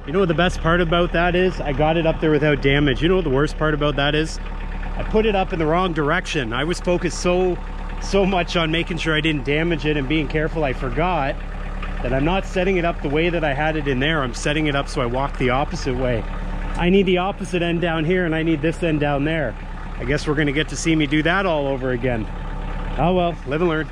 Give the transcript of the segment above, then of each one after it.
You know what the best part about that is? I got it up there without damage. You know what the worst part about that is? I put it up in the wrong direction. I was focused so much on making sure I didn't damage it and being careful, I forgot that I'm not setting it up the way that I had it in there. I'm setting it up so I walk the opposite way. I need the opposite end down here and I need this end down there. I guess we're gonna get to see me do that all over again. Oh well, live and learn.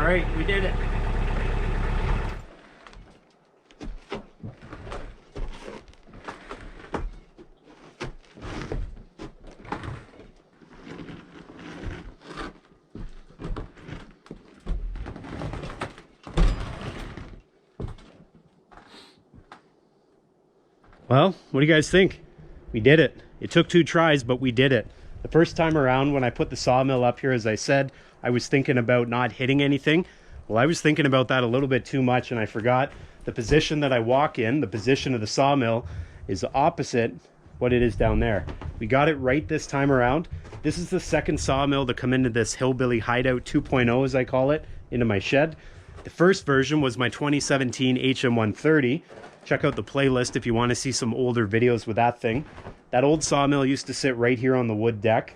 right, we did it. Well, what do you guys think? We did it. It took 2 tries, but we did it. The first time around when I put the sawmill up here, as I said, I was thinking about not hitting anything. Well, I was thinking about that a little bit too much, and I forgot the position that I walk in, the position of the sawmill, is opposite what it is down there. We got it right this time around. This is the second sawmill to come into this hillbilly hideout 2.0, as I call it, into my shed. The first version was my 2017 HM130. Check out the playlist if you want to see some older videos with that thing. That old sawmill used to sit right here on the wood deck.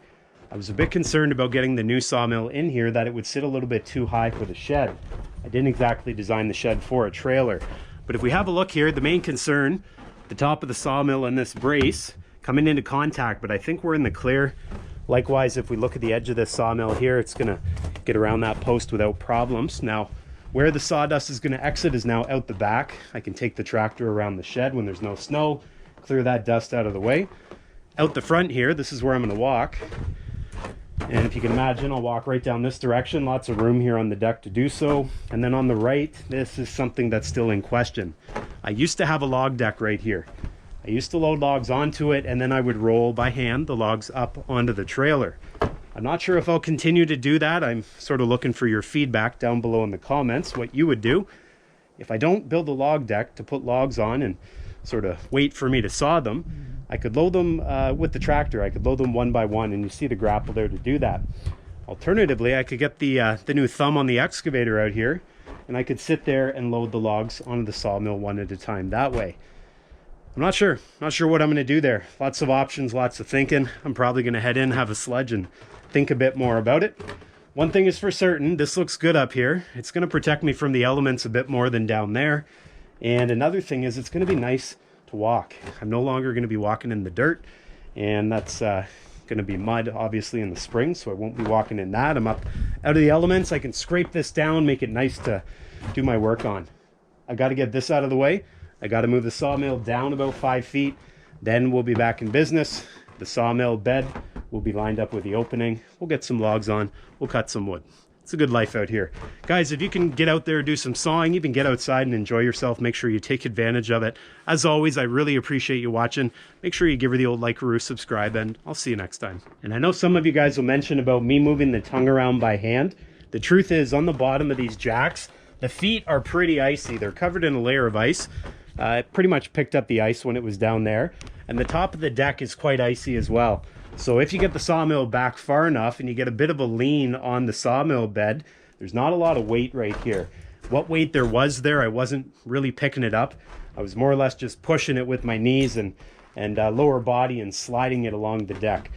I was a bit concerned about getting the new sawmill in here, that it would sit a little bit too high for the shed. I didn't exactly design the shed for a trailer. But if we have a look here, the main concern, the top of the sawmill and this brace coming into contact, but I think we're in the clear. Likewise, if we look at the edge of this sawmill here, it's gonna get around that post without problems. Now, where the sawdust is gonna exit is now out the back. I can take the tractor around the shed when there's no snow, clear that dust out of the way. Out the front here, this is where I'm gonna walk. And if you can imagine, I'll walk right down this direction. Lots of room here on the deck to do so. And then on the right, this is something that's still in question. I used to have a log deck right here. I used to load logs onto it, and then I would roll by hand the logs up onto the trailer. I'm not sure if I'll continue to do that. I'm sort of looking for your feedback down below in the comments, what you would do. If I don't build a log deck to put logs on and sort of wait for me to saw them, I could load them with the tractor. I could load them one by one, and you see the grapple there to do that. Alternatively, I could get the new thumb on the excavator out here, and I could sit there and load the logs onto the sawmill one at a time that way. I'm not sure what I'm going to do there. Lots of options, lots of thinking. I'm probably going to head in, have a sludge, and think a bit more about it. One thing is for certain, this looks good up here. It's going to protect me from the elements a bit more than down there. And another thing is, it's going to be nice to walk. I'm no longer going to be walking in the dirt, and that's going to be mud obviously in the spring, so I won't be walking in that. I'm up out of the elements. I can scrape this down, make it nice to do my work on. I got to get this out of the way. I got to move the sawmill down about 5 feet, then we'll be back in business. The sawmill bed will be lined up with the opening. We'll get some logs on, we'll cut some wood. It's a good life out here. Guys, if you can get out there, do some sawing, even get outside and enjoy yourself, make sure you take advantage of it. As always, I really appreciate you watching. Make sure you give her the old like, subscribe, and I'll see you next time. And I know some of you guys will mention about me moving the tongue around by hand. The truth is, on the bottom of these jacks, the feet are pretty icy. They're covered in a layer of ice. It pretty much picked up the ice when it was down there. And the top of the deck is quite icy as well. So if you get the sawmill back far enough and you get a bit of a lean on the sawmill bed, there's not a lot of weight right here. What weight there was there, I wasn't really picking it up. I was more or less just pushing it with my knees and lower body and sliding it along the deck.